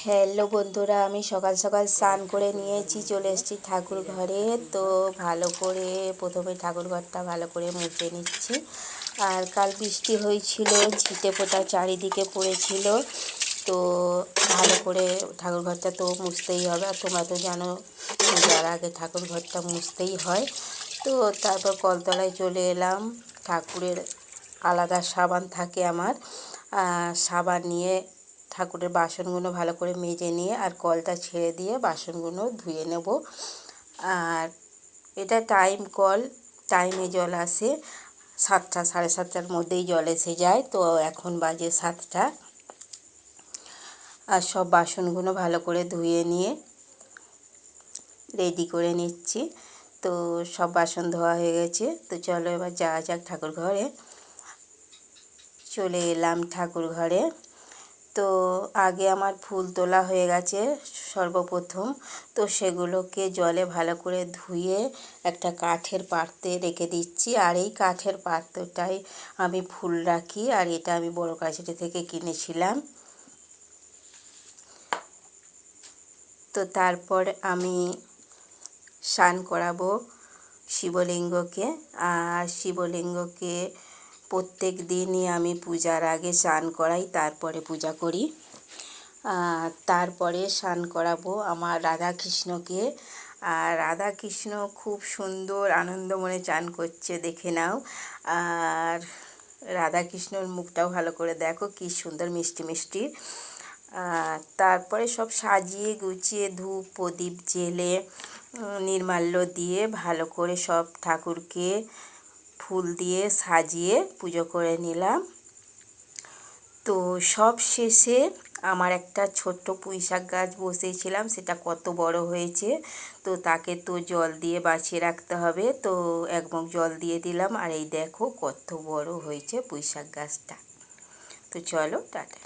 Hello বন্ধুরা, আমি সকাল সকাল স্নান করে নিয়েছি, চলে এসেছি ঠাকুর ঘরে। তো ভালো করে প্রথমে ঠাকুর ঘরটা ভালো করে মুছে নিচ্ছি। আর কাল বৃষ্টি হয়েছিল, ছিটে ফোঁটা চারিদিকে পড়েছিল। তো ভালো করে ঠাকুর ঘরটা তো মুছতেই হবে, আর তোমরা তো জানো পূজার আগে ঠাকুর ঘরটা মুছতেই হয়। তো তারপর কলতলায় চলে এলাম। ঠাকুরের আলাদা সাবান থাকে আমার, সাবান নিয়ে ঠাকুরের বাসনগুলো ভালো করে মেজে নিয়ে আর কলটা ছেড়ে দিয়ে বাসনগুলো ধুয়ে নেব। আর এটা টাইম কল, টাইমে জল আসে, 7টা 7:30টার মধ্যেই জল এসে যায়। তো এখন বাজে 7টা। আর সব বাসনগুলো ভালো করে ধুয়ে নিয়ে রেডি করে নিচ্ছি। তো সব বাসন ধোয়া হয়ে গেছে। তো চলো এবার যাওয়া যাক ঠাকুর ঘরে। চলে এলাম ঠাকুর ঘরে। তো আগে আমার ফুল তোলা হয়ে গেছে সর্বপ্রথম। তো সেগুলোকে জলে ভালো করে ধুয়ে একটা কাঠের পাত্রে রেখে দিচ্ছি। আর এই কাঠের পাত্রটাই আমি ফুল রাখি, আর এটা আমি বড় কাছারি থেকে কিনেছিলাম। তো তারপর আমি স্নান করাবো শিবলিঙ্গকে। আর শিবলিঙ্গকে প্রত্যেক দিনই আমি পূজার আগে স্নান করাই, তারপরে পূজা করি। তারপরে স্নান করাবো আমার রাধাকৃষ্ণকে। আর রাধাকৃষ্ণ খুব সুন্দর আনন্দ মনে চান করছে, দেখে নাও। আর রাধাকৃষ্ণর মুখটাও ভালো করে দেখো, কি সুন্দর মিষ্টি মিষ্টি। তারপরে সব সাজিয়ে গুছিয়ে ধূপ প্রদীপ জেলে নির্মাল্য দিয়ে ভালো করে সব ঠাকুরকে ফুল দিয়ে সাজিয়ে পুজো করে নিলাম। তো সব শেষে আমার একটা ছোট্ট পুঁইশাক গাছ বসিয়েছিলাম, সেটা কত বড় হয়েছে। তো তাকে তো জল দিয়ে বাঁচিয়ে রাখতে হবে। তো 1 মগ জল দিয়ে দিলাম, আর এই দেখো কত বড় হয়েছে পুঁইশাক গাছটা। তো চলো টাটা।